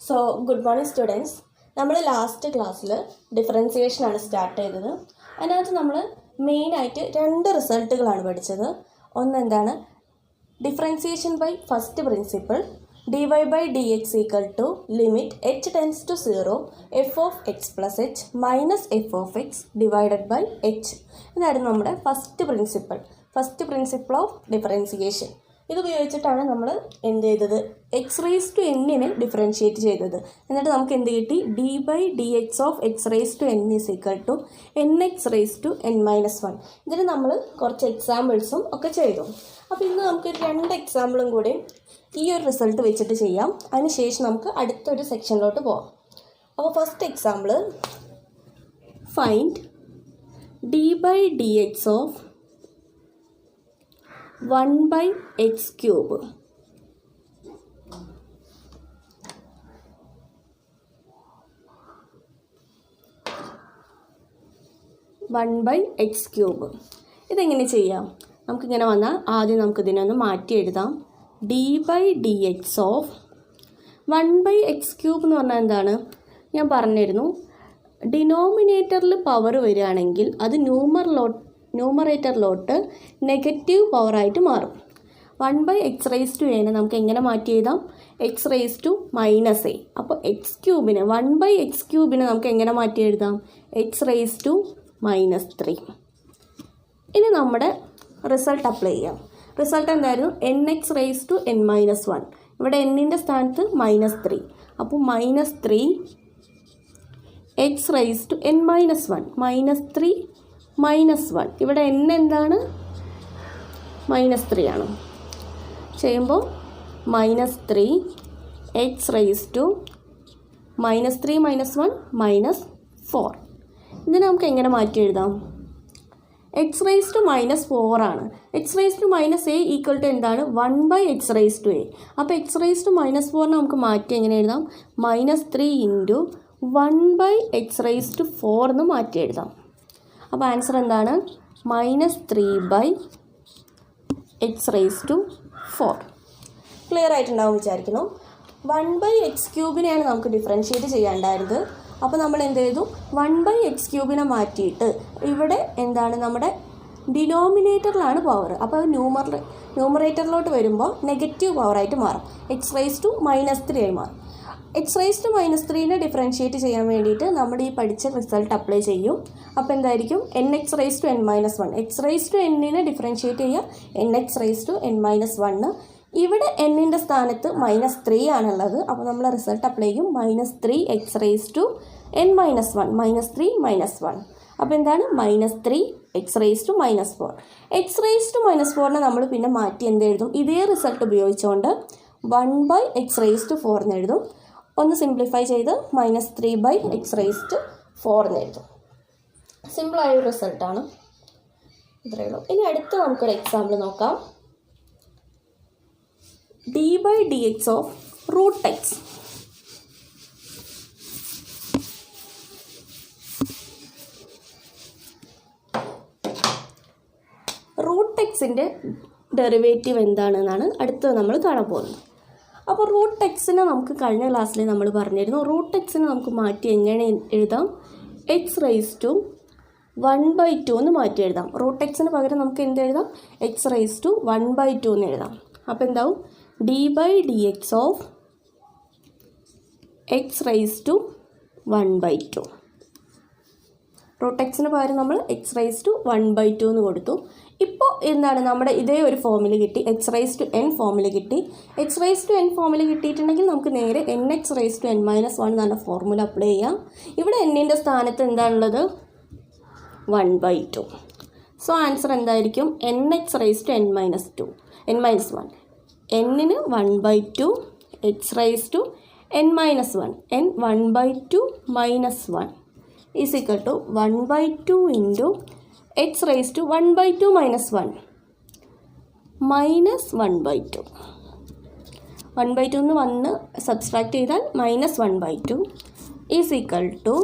So good morning students. നമ്മൾ last ക്ലാസ്സിൽ ഡിഫറൻസിയേഷനാണ് start ചെയ്തത്. അതിനകത്ത് നമ്മൾ മെയിനായിട്ട് രണ്ട് റിസൾട്ടുകളാണ് പഠിച്ചത്. ഒന്നെന്താണ്, differentiation by first principle dy by dx equal to limit h tends to 0 f of x plus h minus f of x divided by h. ഇതായിരുന്നു നമ്മുടെ ഫസ്റ്റ് പ്രിൻസിപ്പിൾ ഓഫ് ഡിഫറൻസിയേഷൻ. ഇതുപയോഗിച്ചിട്ടാണ് നമ്മൾ എന്ത് ചെയ്തത്, എക്സ് റേസ് ടു എന്നിനെ differentiate ചെയ്തത്. എന്നിട്ട് നമുക്ക് എന്ത് കിട്ടി, d by d x of x raise to n is equal to n x raise to n minus one. ഇതിന് നമ്മൾ കുറച്ച് എക്സാമ്പിൾസും ഒക്കെ ചെയ്തു. അപ്പോൾ ഇന്ന് നമുക്ക് രണ്ട് എക്സാമ്പിളും കൂടി ഈ ഒരു റിസൾട്ട് വെച്ചിട്ട് ചെയ്യാം. അതിനുശേഷം നമുക്ക് അടുത്തൊരു സെക്ഷനിലോട്ട് പോകാം. അപ്പോൾ first example, find d by d x of 1 by x cube. ഇതെങ്ങനെ ചെയ്യാം? നമുക്കിങ്ങനെ വന്നാൽ ആദ്യം നമുക്കിതിനൊന്ന് മാറ്റി എഴുതാം. D by d x of 1 by x cube എന്ന് പറഞ്ഞാൽ എന്താണ് ഞാൻ പറഞ്ഞിരുന്നു. ഡിനോമിനേറ്ററിൽ പവർ വരികയാണെങ്കിൽ അത് ന്യൂമറേറ്ററിലോട്ട് നെഗറ്റീവ് പവറായിട്ട് മാറും. 1 by x റേസ് ടു എനെ നമുക്ക് എങ്ങനെ മാറ്റി എഴുതാം, x raise to minus a. അപ്പോൾ എക്സ് ക്യൂബിന് 1 by x ക്യൂബിന് നമുക്ക് എങ്ങനെ മാറ്റി എഴുതാം, എക്സ് റേസ് ടു മൈനസ് 3. ഇനി നമ്മുടെ റിസൾട്ട് അപ്ലൈ ചെയ്യാം. റിസൾട്ട് എന്തായിരുന്നു, n x raise to n minus 1. ഇവിടെ എന്നിൻ്റെ സ്ഥാനത്ത് -3. അപ്പോൾ -3 x raise to n minus 1 -3 -1. ഇവിടെ n എന്താണ്, -3 ആണ്. ചെയ്യുമ്പോൾ -3 എക്സ് റേസ് ടു -3 -1 -4. ഇതിനെ നമുക്ക് എങ്ങനെ മാറ്റി എഴുതാം, എക്സ് റേസ് ടു -4 ആണ്. X raise to -a equal to എന്താണ്, 1 by x raise to a. അപ്പോൾ എക്സ് റേസ് ടു -4 നമുക്ക് മാറ്റി എങ്ങനെ എഴുതാം, -3 into 1 by x raise to 4 എന്ന് മാറ്റി എഴുതാം. അപ്പോൾ ആൻസർ എന്താണ്, -3 by x raise to 4. Clear ആയിട്ടുണ്ടാവും വിചാരിക്കുന്നു. 1 by x ക്യൂബിനെയാണ് നമുക്ക് ഡിഫറൻഷിയേറ്റ് ചെയ്യാണ്ടായിരുന്നത്. അപ്പോൾ നമ്മൾ എന്ത് ചെയ്തു, 1 by x ക്യൂബിനെ മാറ്റിയിട്ട് ഇവിടെ എന്താണ് നമ്മുടെ ഡിനോമിനേറ്ററിലാണ് പവർ. അപ്പോൾ ന്യൂമറേറ്ററിലോട്ട് വരുമ്പോൾ നെഗറ്റീവ് പവറായിട്ട് മാറും, എക്സ് റേസ് ടു -3 ആയി മാറും. എക്സ് റേസ് ടു -3നെ ഡിഫറൻഷിയേറ്റ് ചെയ്യാൻ വേണ്ടിയിട്ട് നമ്മുടെ ഈ പഠിച്ച റിസൾട്ട് അപ്ലൈ ചെയ്യും. അപ്പോൾ എന്തായിരിക്കും, n x raise to n minus 1. X raise to എന്നിനെ ഡിഫറൻഷിയേറ്റ് ചെയ്യുക, n x raise to n minus 1. ഇവിടെ എന്നിൻ്റെ സ്ഥാനത്ത് -3 ആണുള്ളത്. അപ്പോൾ നമ്മൾ റിസൾട്ട് അപ്ലൈ ചെയ്യും, -3 x raise to n minus 1 -3 -1. അപ്പോൾ എന്താണ്, -3 x raise to -4. X raise to -4നെ നമ്മൾ പിന്നെ മാറ്റി എന്ത് എഴുതും, ഇതേ റിസൾട്ട് ഉപയോഗിച്ചുകൊണ്ട് 1 by x റേസ് ടു 4 എന്ന് എഴുതും. ഒന്ന് സിംപ്ലിഫൈ ചെയ്ത് -3 by x റേസ് ടു 4 എന്ന് എഴുതും. സിമ്പിളായൊരു റിസൾട്ടാണ്, ഇത്രയേ ഉള്ളൂ. ഇനി അടുത്ത് നമുക്കൊരു എക്സാമ്പിൾ നോക്കാം. D by d x of root x. Root എക്സിൻ്റെ ഡെറിവേറ്റീവ് എന്താണെന്നാണ് അടുത്ത് നമ്മൾ കാണാൻ പോകുന്നത്. അപ്പോൾ റൂട്ട് എക്സിനെ നമുക്ക് കഴിഞ്ഞ ക്ലാസ്സിൽ നമ്മൾ പറഞ്ഞിരുന്നു. റൂട്ട് എക്സിനെ നമുക്ക് മാറ്റി എങ്ങനെ എഴുതാം, എക്സ് റേസ് ടു 1/2 എന്ന് മാറ്റി എഴുതാം. റൂട്ട് എക്സിന് പകരം നമുക്ക് എന്ത് എഴുതാം, എക്സ് റേസ് ടു 1/2 എന്ന് എഴുതാം. അപ്പോൾ എന്താവും, d by d x of x raise to 1/2. Root എക്സിന് പകരം നമ്മൾ എക്സ് റേസ് ടു 1/2 എന്ന് കൊടുത്തു. ഇപ്പോൾ എന്താണ്, നമ്മുടെ ഇതേ ഒരു ഫോമിൽ കിട്ടി, എക്സ് റേസ് ടു എൻ ഫോമിൽ കിട്ടി. എക്സ് റേസ് ടു എൻ ഫോമിൽ കിട്ടിയിട്ടുണ്ടെങ്കിൽ നമുക്ക് നേരെ n x raise to n minus 1 എന്നുള്ള ഫോർമുല അപ്ലൈ ചെയ്യാം. ഇവിടെ എന്നിൻ്റെ സ്ഥാനത്ത് എന്താണുള്ളത്, 1/2. സോ ആൻസർ എന്തായിരിക്കും, n x raise to n minus 1. എന്നിന് 1/2 x raise to n minus 1 n 1/2 -1 is equal to 1/2 into x raise to 1/2 -1 -1/2. 1/2 എന്ന് 1 സബ്സ്ട്രാക്ട് ചെയ്താൽ -1/2 is equal to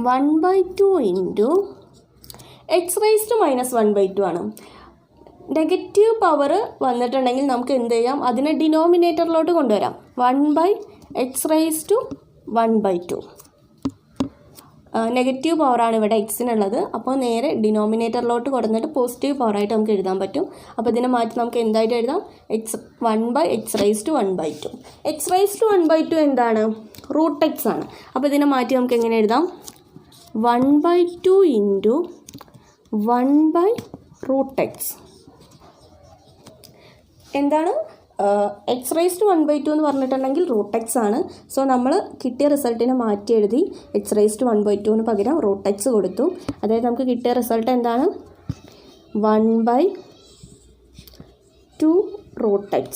1/2 into x raise to -1/2 ആണ്. നെഗറ്റീവ് പവർ വന്നിട്ടുണ്ടെങ്കിൽ നമുക്ക് എന്ത് ചെയ്യാം, അതിനെ ഡിനോമിനേറ്ററിലോട്ട് കൊണ്ടുവരാം. 1/x⁻². നെഗറ്റീവ് പവറാണ് ഇവിടെ എക്സിനുള്ളത്. അപ്പോൾ നേരെ ഡിനോമിനേറ്ററിലോട്ട് കൊടുത്തിട്ട് പോസിറ്റീവ് പവറായിട്ട് നമുക്ക് എഴുതാൻ പറ്റും. അപ്പോൾ ഇതിനെ മാറ്റി നമുക്ക് എന്തായിട്ട് എഴുതാം, 1/x⁻². x⁻² എന്താണ്, √x ആണ്. അപ്പോൾ ഇതിനെ മാറ്റി നമുക്ക് എങ്ങനെ എഴുതാം, 1/2 × 1/√x. എന്താണ് x⁻² എന്ന് പറഞ്ഞിട്ടുണ്ടെങ്കിൽ √x ആണ്. സോ നമ്മൾ കിട്ടിയ റിസൾട്ടിനെ മാറ്റി എഴുതി x⁻² പകരം √x കൊടുത്തു. അതായത് നമുക്ക് കിട്ടിയ റിസൾട്ട് എന്താണ്, 1/2√x.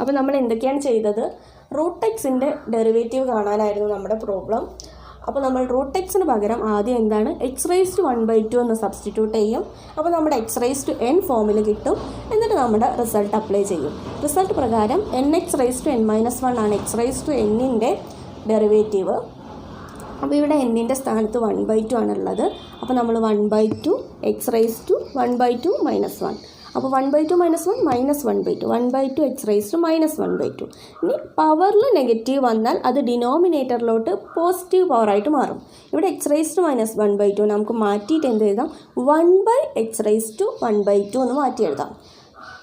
അപ്പോൾ നമ്മൾ എന്തൊക്കെയാണ് ചെയ്തത്, √xൻ്റെ ഡെറിവേറ്റീവ് കാണാനായിരുന്നു നമ്മുടെ പ്രോബ്ലം. അപ്പോൾ നമ്മൾ √xന് പകരം ആദ്യം എന്താണ് x⁻² എന്ന് സബ്സ്റ്റിറ്റ്യൂട്ട് ചെയ്യും. അപ്പോൾ നമ്മുടെ x⁻n ഫോമിൽ കിട്ടും. എന്നിട്ട് നമ്മുടെ റിസൾട്ട് അപ്ലൈ ചെയ്യും. റിസൾട്ട് പ്രകാരം nx⁻n-1 ആണ് x⁻nൻ്റെ ഡെറിവേറ്റീവ്. അപ്പോൾ ഇവിടെ n-ൻ്റെ സ്ഥാനത്ത് 1/2 ആണുള്ളത്. അപ്പോൾ നമ്മൾ 1/2 x⁻1/2 - 1. അപ്പോൾ 1/2 - 1 -1/2 1/2 x⁻⁻1/2. ഇനി പവറിൽ നെഗറ്റീവ് വന്നാൽ അത് ഡിനോമിനേറ്ററിലോട്ട് പോസിറ്റീവ് പവറായിട്ട് മാറും. ഇവിടെ x⁻⁻1/2 നമുക്ക് മാറ്റിയിട്ട് എന്ത് എഴുതാം, 1/x⁻1/2 എന്ന് മാറ്റി എഴുതാം.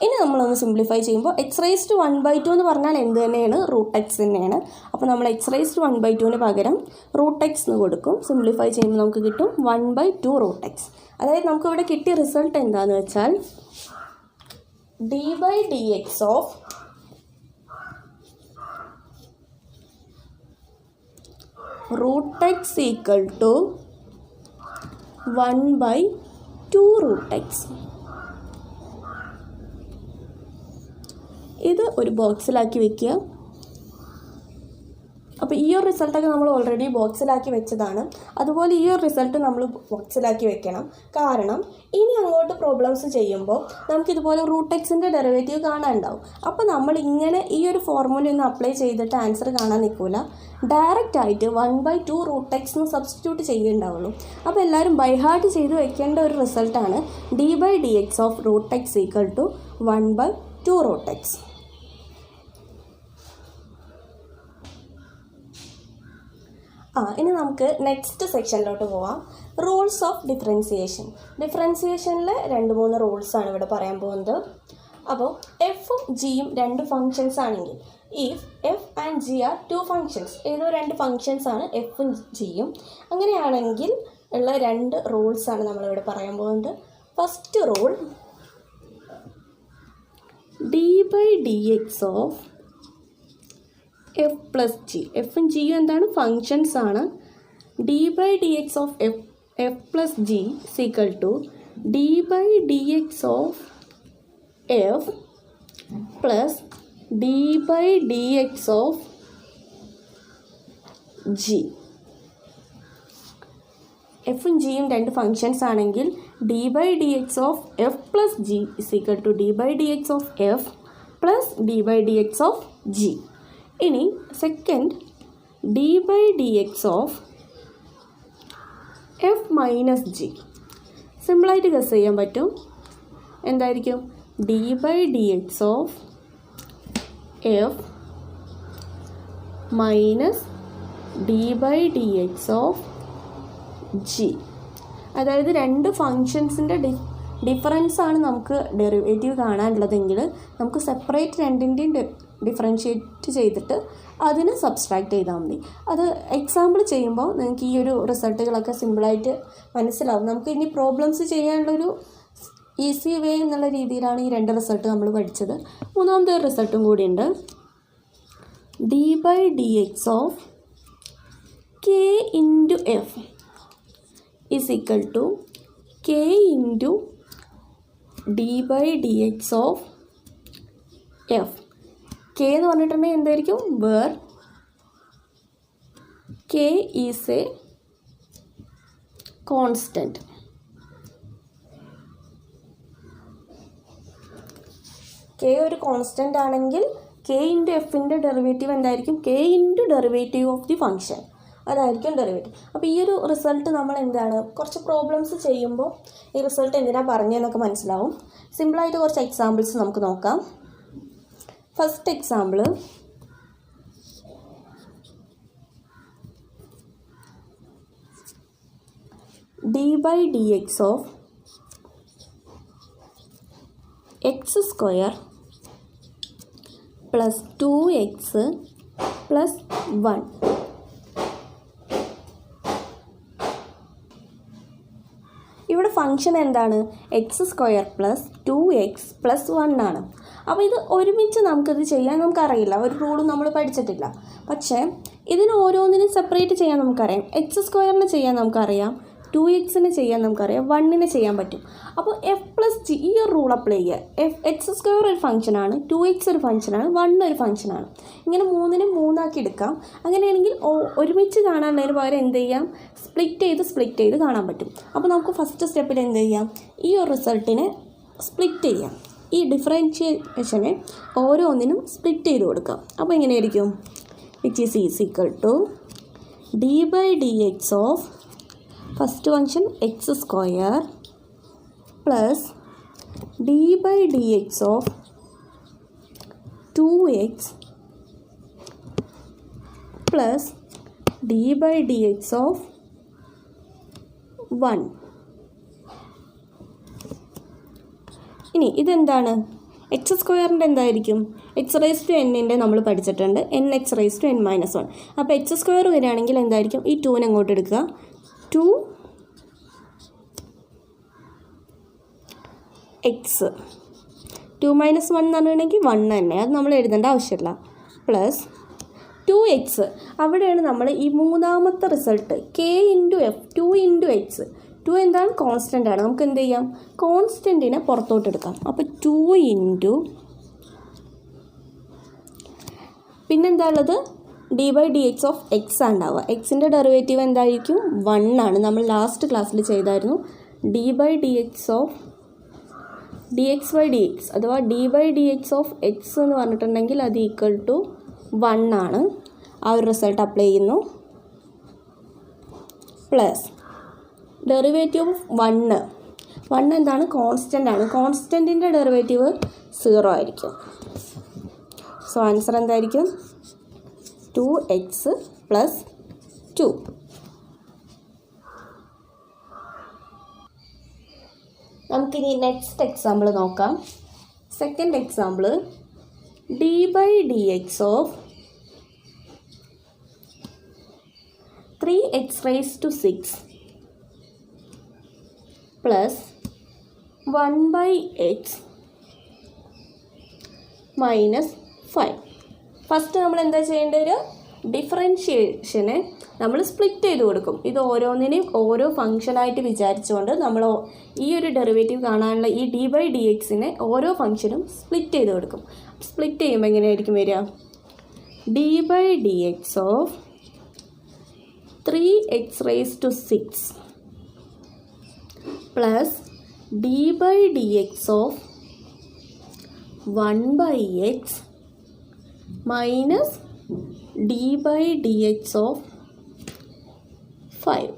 ഇനി നമ്മളൊന്ന് സിംപ്ലിഫൈ ചെയ്യുമ്പോൾ x⁻1/2 എന്ന് പറഞ്ഞാൽ എന്ത് തന്നെയാണ്, √x തന്നെയാണ്. അപ്പോൾ നമ്മൾ x⁻1/2 പകരം √x എന്ന് കൊടുക്കും. സിംപ്ലിഫൈ ചെയ്യുമ്പോൾ നമുക്ക് കിട്ടും 1/2√x. അതായത് നമുക്കിവിടെ കിട്ടിയ റിസൾട്ട് എന്താണെന്ന് വെച്ചാൽ d/dx of √x = 1/2√x. ഇത് ഒരു ബോക്സിലാക്കി വെക്കുക. അപ്പോൾ ഈ ഒരു റിസൾട്ടൊക്കെ നമ്മൾ ഓൾറെഡി ബോക്സിലാക്കി വെച്ചതാണ്. അതുപോലെ ഈ ഒരു റിസൾട്ട് നമ്മൾ ബോക്സിലാക്കി വെക്കണം. കാരണം ഇനി അങ്ങോട്ട് പ്രോബ്ലംസ് ചെയ്യുമ്പോൾ നമുക്കിതുപോലെ √xൻ്റെ ഡെറിവേറ്റീവ് കാണാനുണ്ടാവും. അപ്പോൾ നമ്മൾ ഇങ്ങനെ ഈ ഒരു ഫോർമുല ഒന്ന് അപ്ലൈ ചെയ്തിട്ട് ആൻസർ കാണാൻ നിൽക്കില്ല. ഡയറക്റ്റ് ആയിട്ട് 1/2√x എന്ന് സബ്സ്റ്റിറ്റ്യൂട്ട് ചെയ്യുന്നുണ്ടാവുള്ളൂ. അപ്പോൾ എല്ലാവരും ബൈ ഹാർട്ട് ചെയ്ത് വെക്കേണ്ട ഒരു റിസൾട്ടാണ് d/dx of √x = 1/2√x. ഇനി നമുക്ക് നെക്സ്റ്റ് സെക്ഷനിലോട്ട് പോവാം. Rules of differentiation. ഡിഫറൻസിയേഷനിൽ 2-3 റൂൾസാണ് ഇവിടെ പറയാൻ പോകുന്നത്. അപ്പോൾ എഫും ജിയും 2 ഫങ്ഷൻസ് ആണെങ്കിൽ, if f and g are 2 functions, ഏതോ 2 ഫങ്ഷൻസ് ആണ് എഫും ജിയും, അങ്ങനെയാണെങ്കിൽ ഉള്ള 2 റൂൾസാണ് നമ്മളിവിടെ പറയാൻ പോകുന്നത്. First rule, d/dx of f plus g. എഫും ജിയും എന്താണ്, ഫങ്ഷൻസ് ആണ്. d/dx of f plus g = d/dx of f plus d/dx of g. എഫും ജിയും 2 ഫങ്ഷൻസ് ആണെങ്കിൽ d/dx of f plus g = d/dx of f plus d/dx of g. ഇനി second, d/dx of f minus g. സിമ്പിളായിട്ട് guess ചെയ്യാൻ പറ്റും. എന്തായിരിക്കും, d/dx of f minus d/dx of g. അതായത് 2 ഫങ്ഷൻസിൻ്റെ difference ആണ് നമുക്ക് ഡെറിവേറ്റീവ് കാണാനുള്ളതെങ്കിൽ നമുക്ക് സെപ്പറേറ്റ് 2ൻ്റെയും ഡിഫറൻഷ്യേറ്റ് ചെയ്തിട്ട് അതിന് സബ്സ്ട്രാക്ട് ചെയ്താൽ മതി. അത് എക്സാമ്പിൾ ചെയ്യുമ്പോൾ നിങ്ങൾക്ക് ഈ ഒരു റിസൾട്ടുകളൊക്കെ സിമ്പിളായിട്ട് മനസ്സിലാവും. നമുക്ക് ഇനി പ്രോബ്ലംസ് ചെയ്യാനുള്ളൊരു ഈസി വേ എന്നുള്ള രീതിയിലാണ് ഈ 2 റിസൾട്ട് നമ്മൾ പഠിച്ചത്. മൂന്നാമത്തെ ഒരു റിസൾട്ടും കൂടിയുണ്ട്. d/dx of k into f is equal to k into d/dx of f. k എന്ന് പറഞ്ഞിട്ടുണ്ടെങ്കിൽ എന്തായിരിക്കും, where k is a constant. k ഒരു കോൺസ്റ്റൻ്റ് ആണെങ്കിൽ k ഇൻറ്റു എഫിൻ്റെ ഡെറിവേറ്റീവ് എന്തായിരിക്കും, k into derivative of the function. അതായിരിക്കും ഡെറിവേറ്റീവ്. അപ്പോൾ ഈ ഒരു റിസൾട്ട് നമ്മൾ എന്താണ് കുറച്ച് പ്രോബ്ലംസ് ചെയ്യുമ്പോൾ ഈ റിസൾട്ട് എന്തിനാണ് പറഞ്ഞതെന്നൊക്കെ മനസ്സിലാവും. സിമ്പിളായിട്ട് കുറച്ച് എക്സാമ്പിൾസ് നമുക്ക് നോക്കാം. First example, d/dx of x square plus 2x plus 1. ഇവിടെ ഫംഗ്ഷൻ എന്താണ്? X square plus 2x plus 1 ആണ്. അപ്പോൾ ഇത് ഒരുമിച്ച് നമുക്കിത് ചെയ്യാൻ നമുക്കറിയില്ല, ഒരു റൂളും നമ്മൾ പഠിച്ചിട്ടില്ല. പക്ഷേ ഇതിന് ഓരോന്നിനും സെപ്പറേറ്റ് ചെയ്യാൻ നമുക്കറിയാം. എക്സ് സ്ക്വയറിന് ചെയ്യാൻ നമുക്കറിയാം, 2x ചെയ്യാൻ നമുക്കറിയാം, 1 ചെയ്യാൻ പറ്റും. അപ്പോൾ എഫ് പ്ലസ് ജി ഈ ഒരു റൂൾ അപ്ലൈ ചെയ്യുക. എക്സ് സ്ക്വയർ ഒരു ഫംഗ്ഷനാണ്, 2x ഒരു ഫംഗ്ഷനാണ്, 1 ഒരു ഫംഗ്ഷനാണ്. ഇങ്ങനെ മൂന്നിനും മൂന്നാക്കി എടുക്കാം. അങ്ങനെയാണെങ്കിൽ ഒരുമിച്ച് കാണാനുള്ളതിന് പകരം എന്ത് ചെയ്യാം? സ്പ്ലിറ്റ് ചെയ്ത് കാണാൻ പറ്റും. അപ്പോൾ നമുക്ക് ഫസ്റ്റ് സ്റ്റെപ്പിൽ എന്ത് ചെയ്യാം? ഈ ഒരു റിസൾട്ടിനെ സ്പ്ലിറ്റ് ചെയ്യാം. ഈ ഡിഫറൻഷിയേഷനെ ഓരോന്നിനും സ്പ്ലിറ്റ് ചെയ്ത് കൊടുക്കാം. അപ്പോൾ എങ്ങനെയായിരിക്കും? Which is equal to d/dx of first function x square plus d/dx of 2x plus d/dx of 1. ഇനി ഇതെന്താണ്? എക്സ് സ്ക്വയറിൻ്റെ എന്തായിരിക്കും? എക്സ് റേസ് ടു എന്നിൻ്റെ നമ്മൾ പഠിച്ചിട്ടുണ്ട്, nx റേസ് ടു n-1. അപ്പോൾ എക്സ് സ്ക്വയർ വരികയാണെങ്കിൽ എന്തായിരിക്കും? ഈ 2നെ അങ്ങോട്ട് എടുക്കുക, 2x 2 - 1 എന്ന് പറഞ്ഞിട്ടുണ്ടെങ്കിൽ 1 തന്നെ, അത് നമ്മൾ എഴുതേണ്ട ആവശ്യമില്ല. പ്ലസ് 2x, അവിടെയാണ് നമ്മൾ ഈ മൂന്നാമത്തെ റിസൾട്ട് k×f 2×x. 2 എന്താണ്? കോൺസ്റ്റൻ്റ് ആണ്. നമുക്ക് എന്ത് ചെയ്യാം? കോൺസ്റ്റൻറ്റിനെ പുറത്തോട്ട് എടുക്കാം. അപ്പോൾ 2 പിന്നെന്താ ഉള്ളത്? d/dx ഓഫ് എക്സ് ഉണ്ടാവുക. എക്സിൻ്റെ ഡെറിവേറ്റീവ് എന്തായിരിക്കും? 1 ആണ്. നമ്മൾ ലാസ്റ്റ് ക്ലാസ്സിൽ ചെയ്തായിരുന്നു. d/dx ഓഫ് dx/dx അഥവാ d/dx ഓഫ് എക്സ് എന്ന് പറഞ്ഞിട്ടുണ്ടെങ്കിൽ അത് ഈക്വൽ ടു 1 ആണ്. ആ ഒരു റിസൾട്ട് അപ്ലൈ ചെയ്യുന്നു. പ്ലസ് ഡെറിവേറ്റീവ് ഓഫ് 1 എന്താണ്? കോൺസ്റ്റൻ്റ് ആണ്. കോൺസ്റ്റൻറ്റിൻ്റെ ഡെറിവേറ്റീവ് 0 ആയിരിക്കും. സോ ആൻസർ എന്തായിരിക്കും? 2x plus 2. നമുക്കിനി നെക്സ്റ്റ് എക്സാമ്പിൾ നോക്കാം. Second example, d/dx of 3x raise to 6 plus 1/x minus 5. First നമ്മൾ എന്താ ചെയ്യേണ്ടത്? ഡിഫറൻഷിയേഷനെ നമ്മൾ സ്പ്ലിറ്റ് ചെയ്ത് കൊടുക്കും. ഇത് ഓരോന്നിനെയും ഓരോ ഫംഗ്ഷനായിട്ട് വിചാരിച്ചുകൊണ്ട് നമ്മൾ ഈ ഒരു ഡെറിവേറ്റീവ് കാണാനുള്ള ഈ d/dxനെ ഓരോ ഫംഗ്ഷനും സ്പ്ലിറ്റ് ചെയ്ത് കൊടുക്കും. സ്പ്ലിറ്റ് ചെയ്യുമ്പോൾ എങ്ങനെയായിരിക്കും വരിക? d/dx of 3x raise to 6 plus d/dx of 1/x minus d/dx of 5.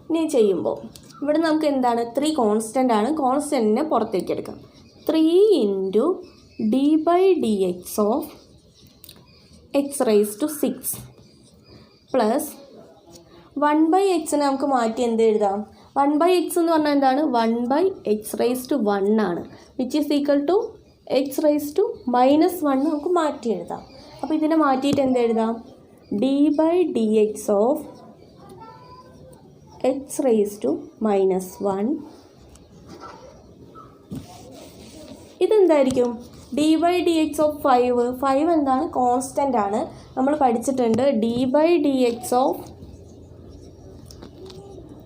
ഇനി ചെയ്യുമ്പോൾ ഇവിടെ നമുക്ക് എന്താണ്? 3 കോൺസ്റ്റൻ്റ് ആണ്. കോൺസ്റ്റൻറ്റിനെ പുറത്തേക്ക് എടുക്കാം. 3 d/dx of x raise to 6 plus 1/xനെ നമുക്ക് മാറ്റി എന്ത് എഴുതാം? 1/x എന്ന് പറഞ്ഞാൽ എന്താണ്? 1/x റേസ് ടു 1 ആണ്. Which is equal to x raise to -1 നമുക്ക് മാറ്റി എഴുതാം. അപ്പോൾ ഇതിനെ മാറ്റിയിട്ട് എന്ത് എഴുതാം? d/dx of x raise to -1. ഇതെന്തായിരിക്കും? d/dx ഓഫ് 5 എന്താണ്? കോൺസ്റ്റൻ്റ് ആണ്. നമ്മൾ പഠിച്ചിട്ടുണ്ട് d/dx of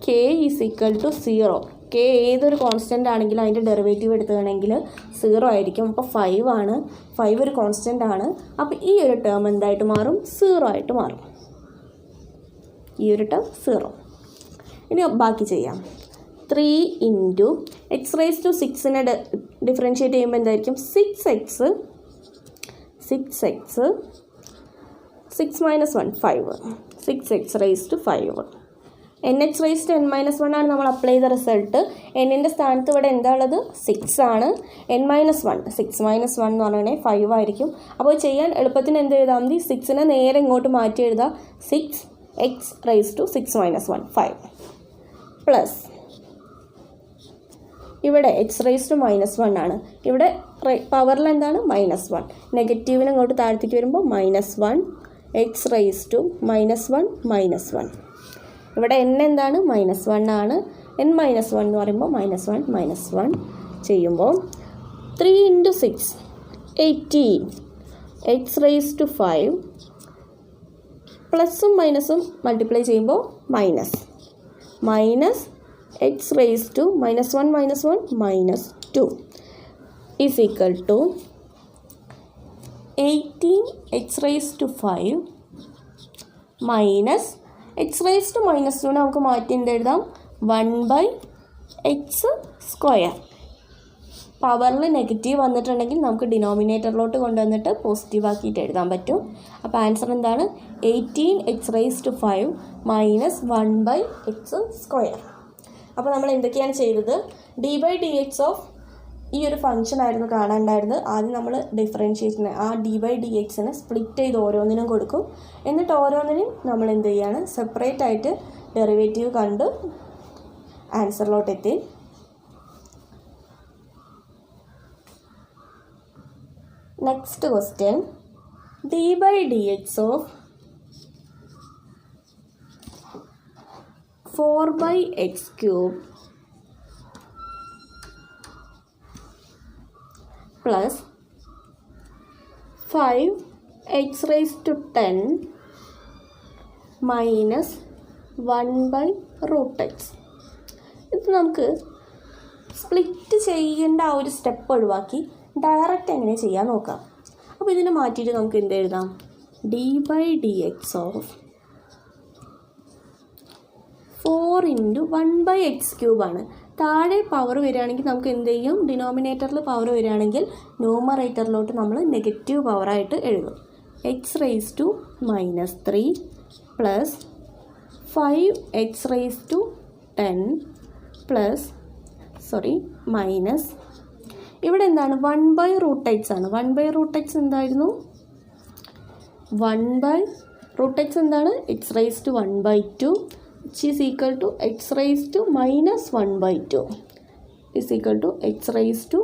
k is equal to 0. k ഏതൊരു കോൺസ്റ്റൻ്റ് ആണെങ്കിലും അതിൻ്റെ ഡെറിവേറ്റീവ് എടുക്കുകയാണെങ്കിൽ 0 ആയിരിക്കും. അപ്പോൾ 5 ആണ്. 5 ഒരു കോൺസ്റ്റൻ്റ് ആണ്. അപ്പോൾ ഈ ഒരു ടേം എന്തായിട്ട് മാറും? 0 ആയിട്ട് മാറും. ഈ ഒരു ടേം 0. ഇനി ബാക്കി ചെയ്യാം. 3 x റേസ് ടു 6നെ ഡിഫറൻഷ്യേറ്റ് ചെയ്യുമ്പോൾ എന്തായിരിക്കും? 6x 6 minus 1 5, 6x raised to 5. nh raised to n minus 1 ആണ് നമ്മൾ അപ്ലൈ ചെയ്ത റിസൾട്ട്. എന്നിൻ്റെ സ്ഥാനത്ത് ഇവിടെ എന്താ ഉള്ളത്? 6 ആണ്. n minus 1, 6 minus 1 എന്ന് പറഞ്ഞാൽ 5 ആയിരിക്കും. അപ്പോൾ ചെയ്യാൻ എളുപ്പത്തിന് എന്ത് എഴുതാം മതി? 6നെ നേരെ ഇങ്ങോട്ട് മാറ്റി എഴുതാം. 6x raised to 6 minus 1 5 plus ഇവിടെ എക്സ് റേസ് ടു -1 ആണ്. ഇവിടെ പവറിൽ എന്താണ്? -1. നെഗറ്റീവിന് അങ്ങോട്ട് താഴത്തേക്ക് വരുമ്പോൾ -1 എക്സ് റേസ് ടു -1 -1. ഇവിടെ n എന്താണ്? -1 ആണ്. n -1 എന്ന് പറയുമ്പോൾ -1 -1 ചെയ്യുമ്പോൾ 3 × 6 18 എക്സ് റേസ് ടു 5 പ്ലസും മൈനസും മൾട്ടിപ്ലൈ ചെയ്യുമ്പോൾ minus x raised to -1 -2 is equal to 18x raised to 5 minus x raised to -2 നമുക്ക് മാറ്റി എന്തെഴുതാം? 1/x². പവറിൽ നെഗറ്റീവ് വന്നിട്ടുണ്ടെങ്കിൽ നമുക്ക് ഡിനോമിനേറ്ററിലോട്ട് കൊണ്ടുവന്നിട്ട് പോസിറ്റീവ് ആക്കിയിട്ട് എഴുതാൻ പറ്റും. അപ്പോൾ ആൻസർ എന്താണ്? 18x raised to 5 minus 1/x². അപ്പോൾ നമ്മൾ എന്തൊക്കെയാണ് ചെയ്തത്? d/dx ഓഫ് ഈ ഒരു ഫംഗ്ഷൻ ആയിരുന്നു കാണാനുണ്ടായിരുന്നത്. ആദ്യം നമ്മൾ ഡിഫറൻഷിയേഷന് ആ d/dxനെ സ്പ്ലിറ്റ് ചെയ്ത് ഓരോന്നിനും കൊടുക്കും. എന്നിട്ട് ഓരോന്നിനും നമ്മൾ എന്ത് ചെയ്യാണ്? സെപ്പറേറ്റ് ആയിട്ട് ഡെറിവേറ്റീവ് കണ്ട് ആൻസറിലോട്ട് എത്തി. Next question, d/dx of 4/x³ plus 5x raised to 10 minus 1/√x. ഇത് നമുക്ക് സ്പ്ലിറ്റ് ചെയ്യേണ്ട ആ ഒരു സ്റ്റെപ്പ് ഒഴിവാക്കി ഡയറക്റ്റ് എങ്ങനെ ചെയ്യാൻ നോക്കാം. അപ്പോൾ ഇതിനെ മാറ്റിയിട്ട് നമുക്ക് എന്ത് എഴുതാം? d/dx ഓഫ് 4 × 1/x³ ആണ്. താഴെ പവർ വരികയാണെങ്കിൽ നമുക്ക് എന്ത് ചെയ്യും? ഡിനോമിനേറ്ററിൽ പവർ വരികയാണെങ്കിൽ ന്യൂമറേറ്ററിലോട്ട് നമ്മൾ നെഗറ്റീവ് പവറായിട്ട് എഴുതും. x raised to -3 plus 5x raised to 10 plus minus ഇവിടെ എന്താണ്? 1/√x ആണ്. 1/√x എന്തായിരുന്നു? 1/√x എന്താണ്? x raised to 1/2 which is equal to x raised to -1/2 is equal to x raised to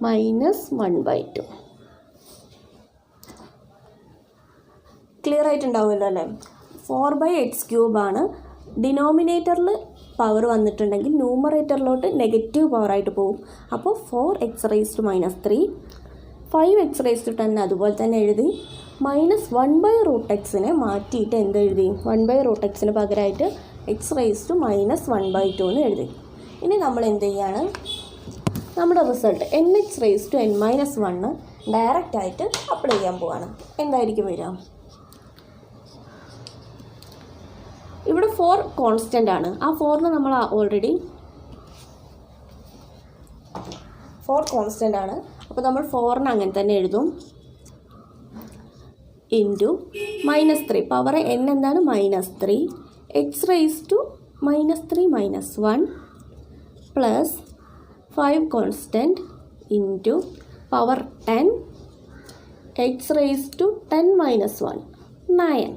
-1/2. Clear ആയിട്ടുണ്ടാവുമല്ലോ അല്ലേ? 4/x³ ആണ്. ഡിനോമിനേറ്ററിൽ power വന്നിട്ടുണ്ടെങ്കിൽ ന്യൂമറേറ്ററിലോട്ട് negative പവറായിട്ട് പോകും. അപ്പോൾ 4x raised to -3, 5x raised to 10 അതുപോലെ തന്നെ എഴുതി. -1/√xനെ മാറ്റിയിട്ട് എന്തെഴുതി? 1/√xന് പകരമായിട്ട് x raised to -1/2 എന്ന് എഴുതി. ഇനി നമ്മൾ എന്ത് ചെയ്യാണ്? നമ്മുടെ result nh raised to n - 1 ഡയറക്റ്റായിട്ട് അപ്ലൈ ചെയ്യാൻ പോവാണ്. എന്തായിരിക്കും വരിക? ഇവിടെ 4 കോൺസ്റ്റൻ്റ് ആണ്. ആ 4ന് നമ്മൾ ഓൾറെഡി 4 കോൺസ്റ്റൻ്റ് ആണ്. അപ്പോൾ നമ്മൾ 4ന് അങ്ങനെ തന്നെ എഴുതും. ഇൻറ്റു -3 പവർ n എന്താണ്? -3 x raised to -3 - 1 plus 5 constant into power 10 x raised to 10 - 1 9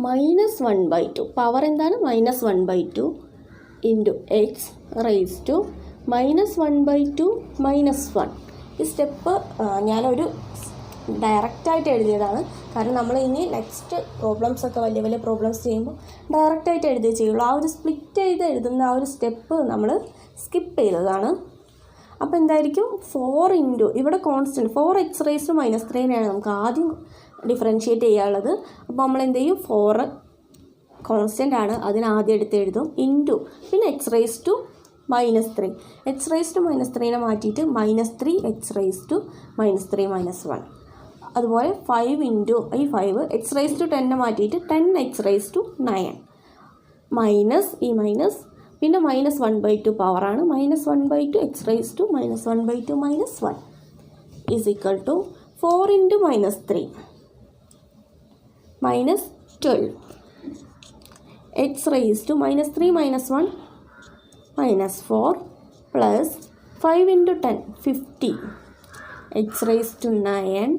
-1/2 power എന്താണ്? -1/2 ഇൻറ്റു x raised to -1/2 - 1. ഈ സ്റ്റെപ്പ് ഞാനൊരു ഡയറക്റ്റായിട്ട് എഴുതിയതാണ്. കാരണം നമ്മൾ ഇനി നെക്സ്റ്റ് പ്രോബ്ലംസ് ഒക്കെ വലിയ വലിയ പ്രോബ്ലംസ് ചെയ്യുമ്പോൾ ഡയറക്റ്റായിട്ട് എഴുതിയേ ചെയ്യുള്ളൂ. ആ ഒരു സ്പ്ലിറ്റ് ചെയ്ത് എഴുതുന്ന ആ ഒരു സ്റ്റെപ്പ് നമ്മൾ സ്കിപ്പ് ചെയ്തതാണ്. അപ്പോൾ എന്തായിരിക്കും? 4 ഇൻറ്റു ഇവിടെ കോൺസ്റ്റൻറ്റ് 4x raised to -3നെയാണ് നമുക്ക് ആദ്യം ഡിഫറൻഷ്യേറ്റ് ചെയ്യാനുള്ളത്. അപ്പോൾ നമ്മൾ എന്ത് ചെയ്യും? 4 കോൺസ്റ്റൻ്റ് ആണ്, അതിന് ആദ്യം എടുത്ത് എഴുതും. ഇൻറ്റു പിന്നെ x raised to -3 x raised to -3നെ മാറ്റിയിട്ട് -3 x raised to -3 - 1. അതുപോലെ 5 ഇൻറ്റു ഈ 5 x raised to 10നെ മാറ്റിയിട്ട് 10 x raised to 9 മൈനസ് ഈ മൈനസ് പിന്നെ -1/2 പവറാണ്. -1/2 x raised to -1/2 - 1 is equal to 4 into minus 3 minus 12. X raised to minus 3 minus 1 minus 4 plus 5 into 10 50. X raised to 9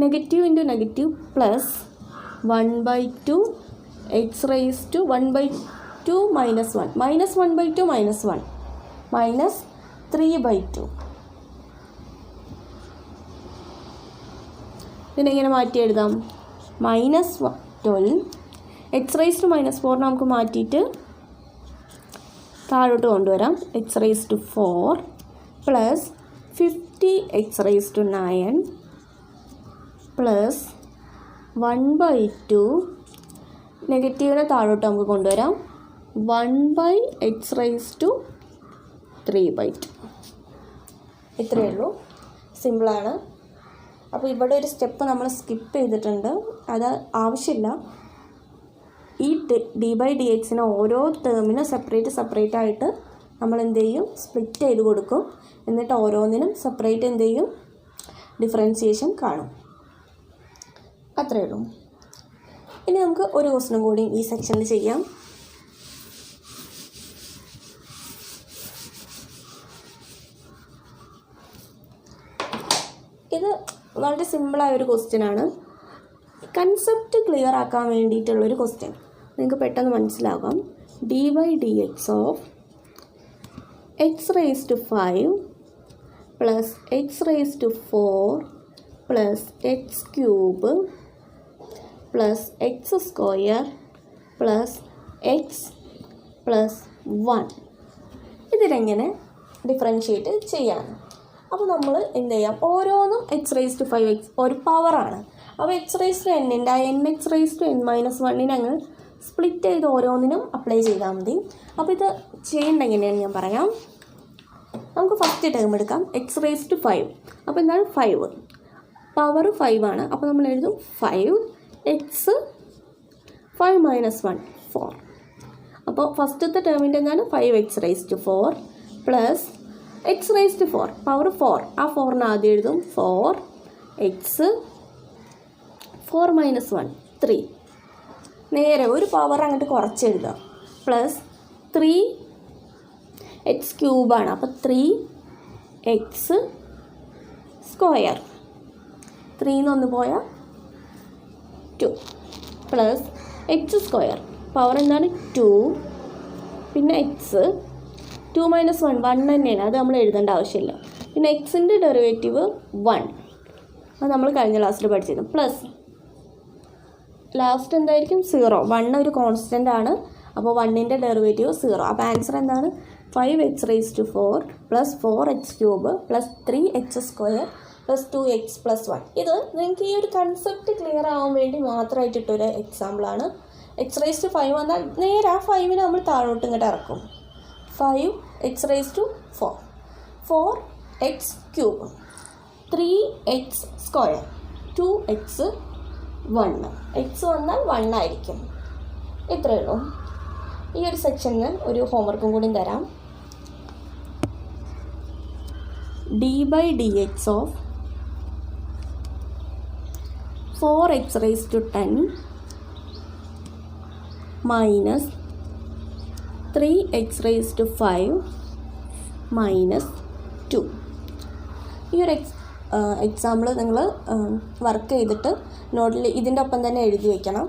negative into negative plus 1 by 2 x raised to 1 by 2 minus 1 minus 1 by 2 minus 1 minus 3 by 2. ഇതിനെങ്ങനെ മാറ്റി എഴുതാം? Minus 12 x raise to minus 4 നമുക്ക് മാറ്റിയിട്ട് താഴോട്ട് കൊണ്ടുവരാം. X raise to 4 plus 50 x raise to 9 plus 1 by 2 നെഗറ്റീവിനെ താഴോട്ട് നമുക്ക് കൊണ്ടുവരാം. 1 by x raise to 3 by 2. ഇത്രയേ ഉള്ളൂ, സിമ്പിളാണ്. അപ്പോൾ ഇവിടെ ഒരു സ്റ്റെപ്പ് നമ്മൾ സ്കിപ്പ് ചെയ്തിട്ടുണ്ട്, അത് ആവശ്യമില്ല. ഈ ഡി ബൈ ഡി എക്സിന് ഓരോ ടേമിനും സെപ്പറേറ്റ് ആയിട്ട് നമ്മൾ എന്ത് ചെയ്യും, സ്പ്ലിറ്റ് ചെയ്ത് കൊടുക്കും. എന്നിട്ട് ഓരോന്നിനും സെപ്പറേറ്റ് എന്ത് ചെയ്യും, ഡിഫറൻസിയേഷൻ കാണും. അത്രയേ ഉള്ളൂ. ഇനി നമുക്ക് ഒരു ക്വസ്റ്റ്യനും കൂടി ഈ സെക്ഷനിൽ ചെയ്യാം. ഇത് വളരെ സിമ്പിളായൊരു ക്വസ്റ്റ്യനാണ്. കൺസെപ്റ്റ് ക്ലിയർ ആക്കാൻ വേണ്ടിയിട്ടുള്ളൊരു ക്വസ്റ്റ്യൻ, നിങ്ങൾക്ക് പെട്ടെന്ന് മനസ്സിലാകാം. D by d x of x raise to 5 plus x raise to 4 plus x cube plus x square plus x plus 1. ഇതിനെങ്ങനെ ഡിഫറൻഷ്യേറ്റ് ചെയ്യാൻ? അപ്പോൾ നമ്മൾ എന്ത് ചെയ്യാം, ഓരോന്നും എക്സ് റേസ് ടു 5 എക്സ് ഒരു പവറാണ്. അപ്പോൾ എക്സ് റേസ് ടു n ഉണ്ട്, ആ n x raise to n minus 1 അങ്ങ് സ്പ്ലിറ്റ് ചെയ്ത് ഓരോന്നിനും അപ്ലൈ ചെയ്താൽ മതി. അപ്പോൾ ഇത് ചെയ്യേണ്ട എങ്ങനെയാണെന്ന് ഞാൻ പറയാം. നമുക്ക് ഫസ്റ്റ് ടേം എടുക്കാം, എക്സ് റേസ് ടു 5. അപ്പോൾ എന്താണ് 5 പവർ 5 ആണ്. അപ്പോൾ നമ്മൾ എഴുതും 5 എക്സ് 5 മൈനസ് 1 4. അപ്പോൾ ഫസ്റ്റത്തെ ടേമിൻ്റെ എന്താണ് 5 x raise to 4 plus x raise to 4 power 4, ആ 4ന് ആദ്യം എഴുതും 4 എക്സ് 4 മൈനസ് 1 3. നേരെ ഒരു പവർ അങ്ങോട്ട് കുറച്ച് എഴുതാം, പ്ലസ് 3 എക്സ് ക്യൂബാണ്. അപ്പോൾ 3 എക്സ് സ്ക്വയർ, 3 പോയാൽ 2 പ്ലസ് എക്സ് സ്ക്വയർ പവർ എന്താണ് 2 പിന്നെ എക്സ് 2 മൈനസ് 1 1 തന്നെയാണ്, അത് നമ്മൾ എഴുതേണ്ട ആവശ്യമില്ല. പിന്നെ എക്സിൻ്റെ ഡെറിവേറ്റീവ് 1, അത് നമ്മൾ കഴിഞ്ഞ ക്ലാസ്സിൽ പഠിച്ചിരുന്നു. പ്ലസ് ലാസ്റ്റ് എന്തായിരിക്കും 0. 1 ഒരു കോൺസ്റ്റൻ്റ് ആണ്, അപ്പോൾ 1ൻ്റെ ഡെറിവേറ്റീവ് 0. അപ്പോൾ ആൻസർ എന്താണ് 5 x raise to 4 plus 4 x cube plus 3 x square plus 2 x plus 1. ഇത് നിങ്ങൾക്ക് ഈ ഒരു കൺസെപ്റ്റ് ക്ലിയർ ആവാൻ വേണ്ടി മാത്രമായിട്ടിട്ടൊരു എക്സാമ്പിളാണ്. എക്സ് റേസ് ടു 5 വന്നാൽ നേരെ ആ 5നെ നമ്മൾ താഴോട്ട് ഇങ്ങോട്ട് ഇറക്കും. 5 x raise to 4 4 x cube 3 x square 2 x 1. X വന്നാൽ 1 ആയിരിക്കും. ഇത്രയേ ഉള്ളൂ. ഈ ഒരു സെക്ഷനിൽ ഒരു ഹോംവർക്കും കൂടി തരാം. D by d x of 4 x raise to 10 minus 3 x raise to 5 minus 2. ഈ ഒരു എക്സാമ്പിൾ നിങ്ങൾ വർക്ക് ചെയ്തിട്ട് നോട്ടിൽ ഇതിൻ്റെ ഒപ്പം തന്നെ എഴുതി വയ്ക്കണം.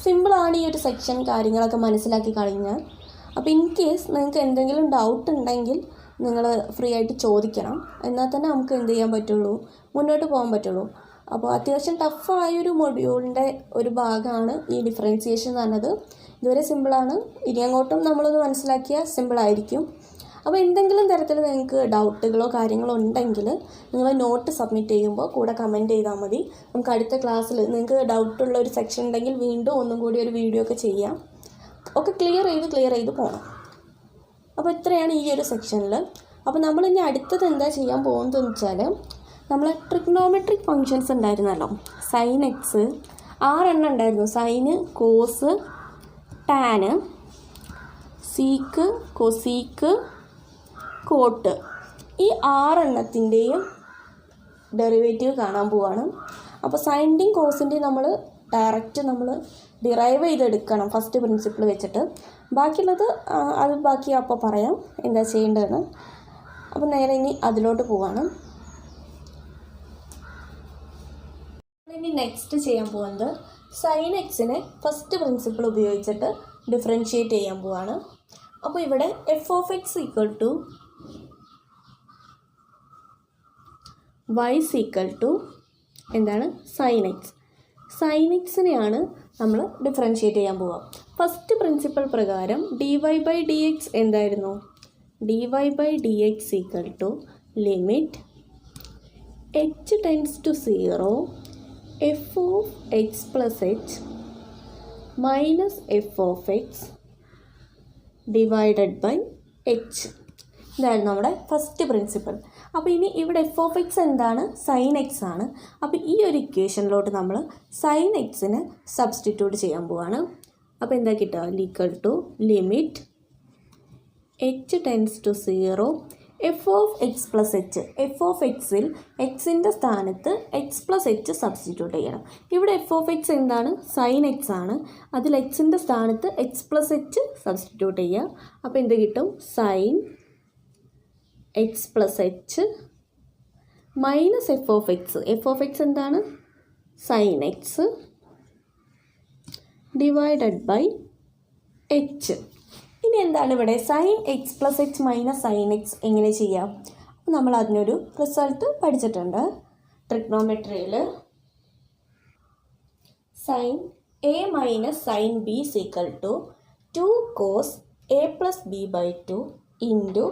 സിമ്പിളാണ് ഈ ഒരു സെക്ഷൻ, കാര്യങ്ങളൊക്കെ മനസ്സിലാക്കി കഴിഞ്ഞാൽ. അപ്പോൾ ഇൻ കേസ് നിങ്ങൾക്ക് എന്തെങ്കിലും ഡൗട്ട് ഉണ്ടെങ്കിൽ നിങ്ങൾ ഫ്രീ ആയിട്ട് ചോദിക്കണം, എന്നാൽ തന്നെ നമുക്ക് എന്ത് ചെയ്യാൻ പറ്റുള്ളൂ, മുന്നോട്ട് പോകാൻ പറ്റുള്ളൂ. അപ്പോൾ അത്യാവശ്യം ടഫായൊരു മൊഡ്യൂളിൻ്റെ ഒരു ഭാഗമാണ് ഈ ഡിഫറൻസിയേഷൻ എന്ന് പറഞ്ഞത്. ഇതുവരെ സിമ്പിളാണ്, ഇനി അങ്ങോട്ടും നമ്മളൊന്ന് മനസ്സിലാക്കിയാൽ സിമ്പിളായിരിക്കും. അപ്പോൾ എന്തെങ്കിലും തരത്തിൽ നിങ്ങൾക്ക് ഡൗട്ടുകളോ കാര്യങ്ങളോ ഉണ്ടെങ്കിൽ നിങ്ങൾ നോട്ട് സബ്മിറ്റ് ചെയ്യുമ്പോൾ കൂടെ കമൻറ്റ് ചെയ്താൽ മതി. നമുക്ക് അടുത്ത ക്ലാസ്സിൽ നിങ്ങൾക്ക് ഡൗട്ടുള്ള ഒരു സെക്ഷൻ ഉണ്ടെങ്കിൽ വീണ്ടും ഒന്നും കൂടി ഒരു വീഡിയോ ഒക്കെ ചെയ്യാം. ഒക്കെ ക്ലിയർ ചെയ്ത് പോകണം. അപ്പോൾ ഇത്രയാണ് ഈ ഒരു സെക്ഷനിൽ. അപ്പോൾ നമ്മളിനി അടുത്തത് എന്താ ചെയ്യാൻ പോകുന്നതെന്ന് വെച്ചാൽ, നമ്മൾ ട്രിഗ്നോമെട്രിക് ഫങ്ഷൻസ് ഉണ്ടായിരുന്നല്ലോ, സൈൻ എക്സ് 6 എണ്ണം ഉണ്ടായിരുന്നു. Sine, cos, tan, sec, cosec, cot, ഈ 6 എണ്ണത്തിൻ്റെയും ഡെറിവേറ്റീവ് കാണാൻ പോവാണ്. അപ്പോൾ സൈൻ്റെയും കോസിൻ്റെയും നമ്മൾ ഡയറക്റ്റ് നമ്മൾ ഡിറൈവ് ചെയ്തെടുക്കണം ഫസ്റ്റ് പ്രിൻസിപ്പിൾ വെച്ചിട്ട്. ബാക്കിയുള്ളത് അത് ബാക്കി അപ്പോൾ പറയാം എന്താ ചെയ്യേണ്ടതെന്ന്. അപ്പോൾ നേരെ ഇനി അതിലോട്ട് പോവാണ്. ഇനി നെക്സ്റ്റ് ചെയ്യാൻ പോകുന്നത് സൈൻ എക്സിനെ ഫസ്റ്റ് പ്രിൻസിപ്പിൾ ഉപയോഗിച്ചിട്ട് ഡിഫറൻഷ്യേറ്റ് ചെയ്യാൻ പോവാണ്. അപ്പോൾ ഇവിടെ f of x equal to y equal to എന്താണ് സൈൻ എക്സ്. സൈൻ എക്സിനെയാണ് നമ്മൾ ഡിഫറൻഷ്യേറ്റ് ചെയ്യാൻ പോവുക. ഫസ്റ്റ് പ്രിൻസിപ്പിൾ പ്രകാരം dy ബൈ ഡി എക്സ് എന്തായിരുന്നു? dy by d x equal to limit h tends to 0 f of x plus h minus f of x divided by h. ഇതായിരുന്നു നമ്മുടെ first principle. അപ്പോൾ ഇനി ഇവിടെ f of x എന്താണ്? Sine x ആണ്. അപ്പോൾ ഈ ഒരു ഇക്വേഷനിലോട്ട് നമ്മൾ സൈൻ എക്സിന് സബ്സ്റ്റിറ്റ്യൂട്ട് ചെയ്യാൻ പോവാണ്. അപ്പോൾ എന്താ കിട്ടുക? Equal to limit h tends to 0 f of x plus h. F of എക്സിൽ എക്സിൻ്റെ സ്ഥാനത്ത് എക്സ് പ്ലസ് എച്ച് സബ്സ്റ്റിറ്റ്യൂട്ട് ചെയ്യണം. ഇവിടെ എഫ് ഓഫ് എക്സ് എന്താണ്? സൈൻ എക്സ് ആണ്. അതിൽ എക്സിൻ്റെ സ്ഥാനത്ത് എക്സ് പ്ലസ് എച്ച് സബ്സ്റ്റിറ്റ്യൂട്ട് ചെയ്യുക. അപ്പോൾ എന്ത് കിട്ടും? Sine x plus h minus f of x. F of x എന്താണ്? Sine x divided by h. ഇനി എന്താണ് ഇവിടെ? Sine x plus h minus sine x എങ്ങനെ ചെയ്യാം? നമ്മൾ അതിനൊരു റിസൾട്ട് പഠിച്ചിട്ടുണ്ട് ട്രിഗ്നോമെട്രിയിൽ. Sine a minus sine b equal to 2 cos a plus b by 2 into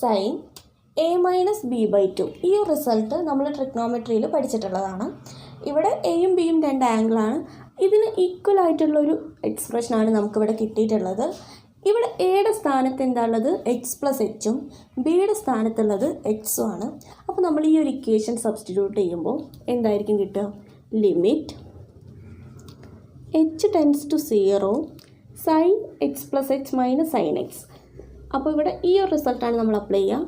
sine a minus b by 2. ഈ റിസൾട്ട് നമ്മൾ ട്രിഗ്നോമെട്രിയിൽ പഠിച്ചിട്ടുള്ളതാണ്. ഇവിടെ എയും ബിയും രണ്ട് ആംഗിളാണ്. ഇതിന് ഈക്വൽ ആയിട്ടുള്ളൊരു എക്സ്പ്രഷനാണ് നമുക്കിവിടെ കിട്ടിയിട്ടുള്ളത്. ഇവിടെ എയുടെ സ്ഥാനത്ത് എന്താ ഉള്ളത്? എക്സ് പ്ലസ് എച്ചും ബിയുടെ സ്ഥാനത്തുള്ളത് എക്സും ആണ്. അപ്പോൾ നമ്മൾ ഈ ഒരു ഇക്വേഷൻ സബ്സ്റ്റിറ്റ്യൂട്ട് ചെയ്യുമ്പോൾ എന്തായിരിക്കും കിട്ടുക? Limit h tends to 0 sine x plus h minus sine x. അപ്പോൾ ഇവിടെ ഈ ഒരു റിസൾട്ടാണ് നമ്മൾ അപ്ലൈ ചെയ്യുക.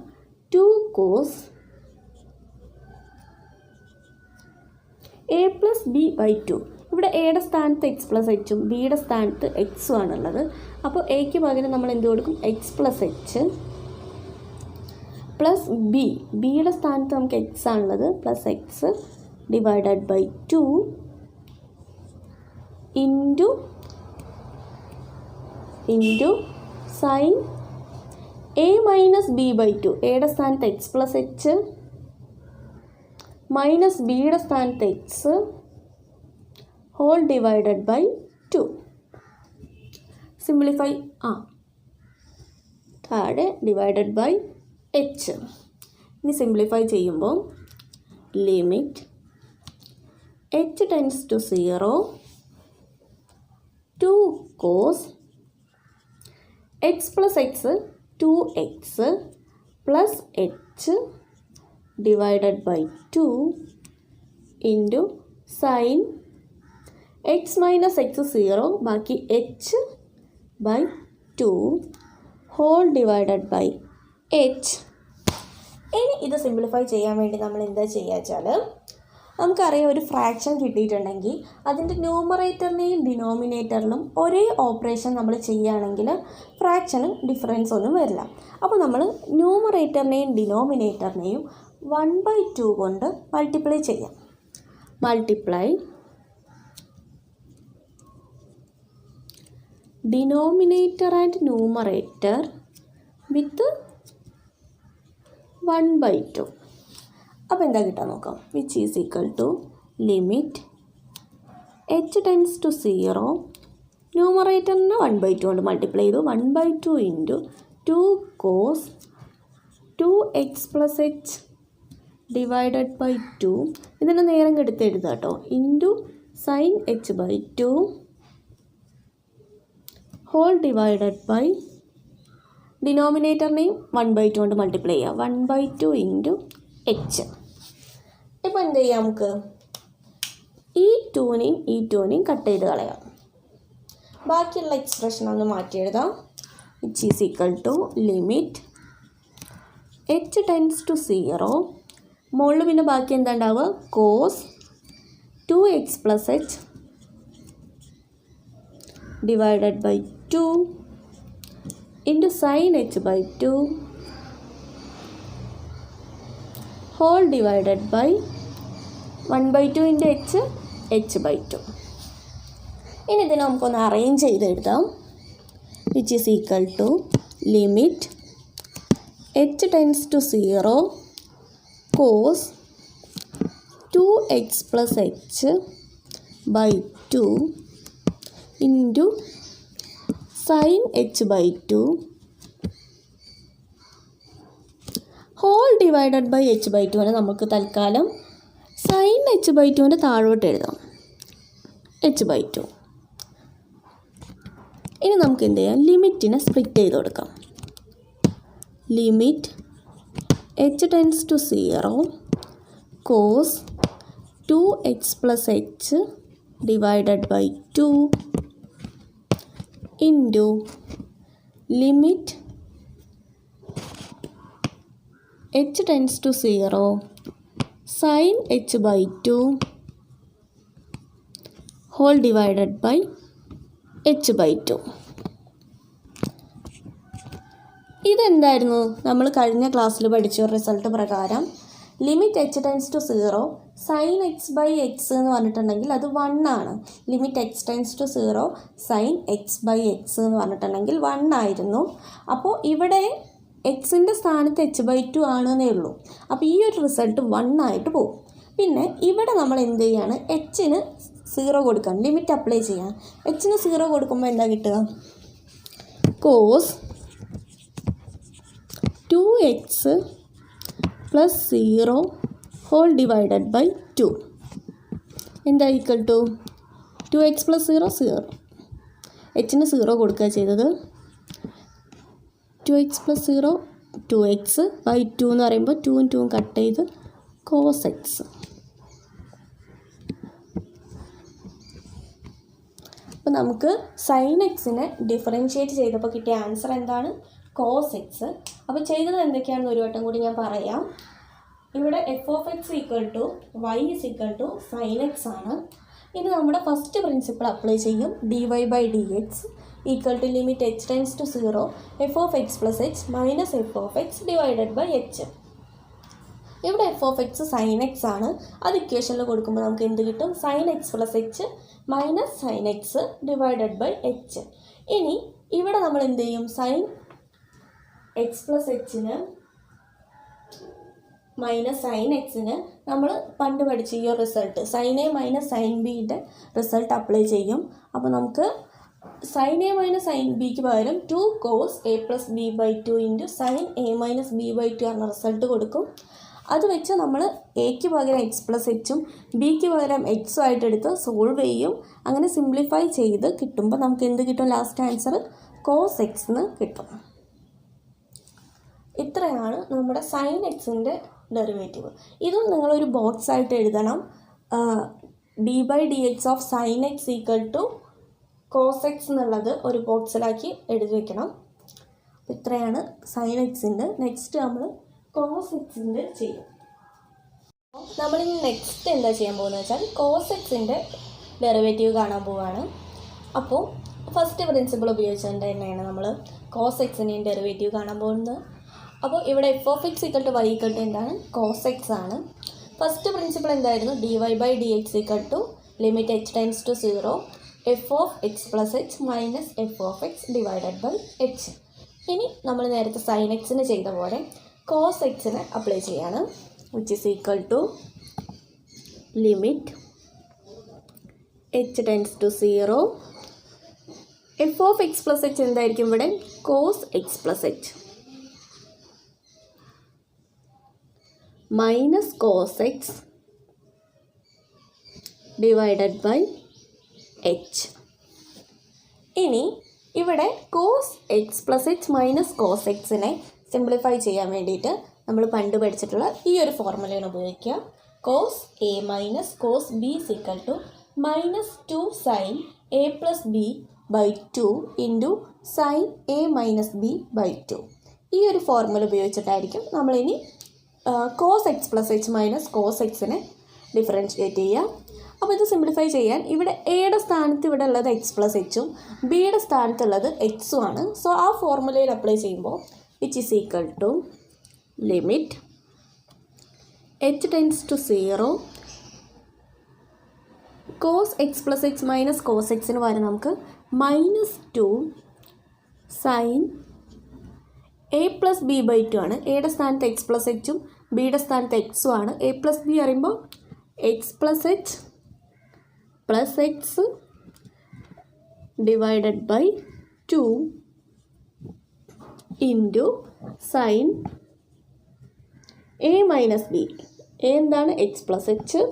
2 cos a plus b by 2. ഇവിടെ എയുടെ സ്ഥാനത്ത് എക്സ് പ്ലസ് എച്ചും ബിയുടെ സ്ഥാനത്ത് എക്സും ആണുള്ളത്. അപ്പോൾ എക്ക് പകരം നമ്മൾ എന്ത് കൊടുക്കും? X plus h plus b. ബിയുടെ സ്ഥാനത്ത് നമുക്ക് എക്സ് ആണുള്ളത്. Plus x divided by 2 into sine a minus b by 2. എയുടെ സ്ഥാനത്ത് എക്സ് പ്ലസ് എച്ച് മൈനസ് ബിയുടെ സ്ഥാനത്ത് x whole divided by 2. Simplify താഴെ ഡിവൈഡഡ് ബൈ എച്ച്. ഇനി സിംപ്ലിഫൈ ചെയ്യുമ്പോൾ limit h tends to 0 2 cos x plus x 2x plus h divided by 2 into sine x minus x 0 ബാക്കി H by 2 whole divided by h. ഇനി ഇത് simplify ചെയ്യാൻ വേണ്ടി നമ്മൾ എന്താ ചെയ്യുക വെച്ചാൽ, നമുക്കറിയാം ഒരു ഫ്രാക്ഷൻ കിട്ടിയിട്ടുണ്ടെങ്കിൽ അതിൻ്റെ ന്യൂമറേറ്ററിനെയും ഡിനോമിനേറ്ററിലും ഒരേ ഓപ്പറേഷൻ നമ്മൾ ചെയ്യുകയാണെങ്കിൽ ഫ്രാക്ഷന് ഡിഫറൻസ് ഒന്നും വരില്ല. അപ്പോൾ നമ്മൾ ന്യൂമറേറ്ററിനെയും ഡിനോമിനേറ്ററിനെയും 1/2 കൊണ്ട് മൾട്ടിപ്ലൈ ചെയ്യാം. Multiply denominator and numerator with 1/2. അപ്പോൾ എന്താ കിട്ടാൻ നോക്കാം. Which is equal to limit h tends to 0 ന്യൂമറേറ്ററിനെ 1/2 കൊണ്ട് മൾട്ടിപ്ലൈ ചെയ്തു. 1/2 into 2 cos 2x plus h divided by 2. ഇതിനെ നേരം കെടുത്ത് എഴുതാം കേട്ടോ. Into sine h by 2 whole divided by ഡിനോമിനേറ്ററിനെയും 1/2 കൊണ്ട് മൾട്ടിപ്ലൈ ചെയ്യുക. 1/2 ഇൻറ്റു എച്ച്. ഇപ്പോൾ എന്ത് ചെയ്യാം? നമുക്ക് ഈ 2നെയും കട്ട് ചെയ്ത് കളയാം. ബാക്കിയുള്ള എക്സ്പ്രഷൻ ഒന്ന് മാറ്റി എഴുതാം. Which is equal to limit h tends to 0 മുകളിൽ പിന്നെ ബാക്കി എന്താ ഉണ്ടാവുക? Cos 2x plus h divided by 2 into sine h by 2 whole divided by 1/2 into h by 2. ഇനി ഇതിനെ നമുക്കൊന്ന് അറേഞ്ച് ചെയ്ത് എഴുതാം. Which is equal to limit h tends to 0 cos 2x plus h by 2 into sine h by 2 whole divided by h by 2 നമുക്ക് തൽക്കാലം sign h by 2 താഴോട്ട് എഴുതാം, H by 2. ഇനി നമുക്ക് എന്ത് ചെയ്യാം? ലിമിറ്റിനെ സ്പ്ലിറ്റ് ചെയ്ത് കൊടുക്കാം. Limit h tends to 0 cos 2x plus h divided by 2 into limit h tends to 0 sine h by 2 whole divided by h by 2. ഇതെന്തായിരുന്നു? നമ്മൾ കഴിഞ്ഞ ക്ലാസ്സിൽ പഠിച്ച റിസൾട്ട് പ്രകാരം limit h tends to 0 sine x by x എന്ന് പറഞ്ഞിട്ടുണ്ടെങ്കിൽ അത് 1 ആണ്. Limit h tends to 0 sine x by x എന്ന് പറഞ്ഞിട്ടുണ്ടെങ്കിൽ 1 ആയിരുന്നു. അപ്പോൾ ഇവിടെ എക്സിൻ്റെ സ്ഥാനത്ത് എച്ച് ബൈ 2 ആണെന്നേ ഉള്ളൂ. അപ്പോൾ ഈ ഒരു റിസൾട്ട് 1 ആയിട്ട് പോകും. പിന്നെ ഇവിടെ നമ്മൾ എന്ത് ചെയ്യാണ്? എച്ചിന് 0 കൊടുക്കാം, ലിമിറ്റ് അപ്ലൈ ചെയ്യാം. എച്ചിന് 0 കൊടുക്കുമ്പോൾ എന്താ കിട്ടുക? Cos 2x plus 0 whole divided by 2 എന്താ ഈക്വൽ ടു 2x പ്ലസ് 0 എച്ചിന് 0 കൊടുക്കുക ചെയ്തത്. 2x പ്ലസ് 0 2x ബൈ 2 എന്ന് പറയുമ്പോൾ 2ഉം 2ഉം കട്ട് ചെയ്ത് കോസ് എക്സ്. അപ്പോൾ നമുക്ക് സൈൻ എക്സിനെ ഡിഫറൻഷ്യേറ്റ് ചെയ്തപ്പോൾ കിട്ടിയ ആൻസർ എന്താണ്? Cos x. അപ്പോൾ ചെയ്തത് എന്തൊക്കെയാണെന്ന് ഒരു വട്ടം കൂടി ഞാൻ പറയാം. ഇവിടെ f of x equal to y is equal to sine x ആണ്. ഇനി നമ്മുടെ ഫസ്റ്റ് പ്രിൻസിപ്പിൾ അപ്ലൈ ചെയ്യും. D y by d x equal to limit h tends to 0 f of x plus h minus f of x divided by h. ഇവിടെ f of x sine x ആണ്. അത് ഇക്വേഷനിൽ കൊടുക്കുമ്പോൾ നമുക്ക് എന്ത് കിട്ടും? Sine x plus h minus sine x divided by h. ഇനി ഇവിടെ നമ്മൾ എന്ത് ചെയ്യും? സൈൻ എക്സ് പ്ലസ് എച്ചിന് മൈനസ് സൈൻ എക്സിന് നമ്മൾ പണ്ട് പഠിച്ച ഈ result sine a minus sine ബിയുടെ റിസൾട്ട് അപ്ലൈ ചെയ്യും. അപ്പോൾ നമുക്ക് സൈൻ എ മൈനസ് സൈൻ ബിക്ക് പകരം 2 cos a plus b by 2 into sine a minus b by 2 എന്ന റിസൾട്ട് കൊടുക്കും. അത് വെച്ച് നമ്മൾ എക്ക് പകരം എക്സ് പ്ലസ് എച്ചും ബിക്ക് പകരം എക്സും ആയിട്ട് എടുത്ത് സോൾവ് ചെയ്യും. അങ്ങനെ സിംപ്ലിഫൈ ചെയ്ത് കിട്ടുമ്പോൾ നമുക്ക് എന്ത് കിട്ടും? ലാസ്റ്റ് ആൻസർ കോസ് എക്സ് എന്ന് കിട്ടും. ഇത്രയാണ് നമ്മുടെ സൈൻ എക്സിൻ്റെ ഡെറിവേറ്റീവ്. ഇതും നിങ്ങളൊരു ബോക്സ് ആയിട്ട് എഴുതണം. D by d x of sine x equal to cos x എന്നുള്ളത് ഒരു ബോക്സിലാക്കി എഴുതി വയ്ക്കണം. അപ്പോൾ ഇത്രയാണ് സൈൻ എക്സിൻ്റെ. നെക്സ്റ്റ് നമ്മൾ കോസ് എക്സിൻ്റെ ചെയ്യും. നമ്മളിനി നെക്സ്റ്റ് എന്താ ചെയ്യാൻ പോകുന്നത് വെച്ചാൽ കോസ് എക്സിൻ്റെ ഡെറിവേറ്റീവ് കാണാൻ പോവുകയാണ്. അപ്പോൾ ഫസ്റ്റ് പ്രിൻസിപ്പിൾ ഉപയോഗിച്ചുകൊണ്ട് തന്നെയാണ് നമ്മൾ കോസ് എക്സിൻ്റെയും ഡെറിവേറ്റീവ് കാണാൻ പോകുന്നത്. അപ്പോൾ ഇവിടെ f of x equal to y equal to എന്താണ്? കോസ് എക്സ് ആണ്. ഫസ്റ്റ് പ്രിൻസിപ്പിൾ എന്തായിരുന്നു? D y by d x equal to limit h tends to 0 f of x plus h minus f of x divided by h. ഇനി നമ്മൾ നേരത്തെ sign എക്സിന് ചെയ്ത പോലെ cos എക്സിന് അപ്ലൈ ചെയ്യാണ്. Which is equal to limit h tends to 0 f of x plus h എന്തായിരിക്കും? ഇവിടെ cos x plus h minus cos x divided by h. ഇനി ഇവിടെ cos x plus h minus cos എക്സിനെ simplify ചെയ്യാൻ വേണ്ടിയിട്ട് നമ്മൾ പണ്ട് പഠിച്ചിട്ടുള്ള ഈ ഒരു ഫോർമുലയാണ് ഉപയോഗിക്കുക. Cos a minus cos b equal to minus 2 sine a plus b by 2 into sine a minus b by 2. ഈ ഒരു ഫോർമുല ഉപയോഗിച്ചിട്ടായിരിക്കും നമ്മളിനി cos x plus h minus cos എക്സിനെ ഡിഫറൻഷ്യേറ്റ് ചെയ്യുക. അപ്പോൾ ഇത് സിംപ്ലിഫൈ ചെയ്യാൻ ഇവിടെ എയുടെ സ്ഥാനത്ത് ഇവിടെ ഉള്ളത് എക്സ് പ്ലസ് എച്ചും ബിയുടെ സ്ഥാനത്തുള്ളത് എക്സും ആണ്. സോ ആ ഫോർമുലയിൽ അപ്ലൈ ചെയ്യുമ്പോൾ which is equal to limit h tends to 0 cos x plus h minus cos എക്സിന് പകരം നമുക്ക് -2 sine a plus b by 2 ആണ്. എയുടെ സ്ഥാനത്ത് എക്സ് പ്ലസ് എച്ചും ബിയുടെ സ്ഥാനത്ത് എക്സും ആണ്. എ പ്ലസ് ബി പറയുമ്പോൾ x plus h plus x divided by 2 into sine a minus b. A എന്താണ്? X plus h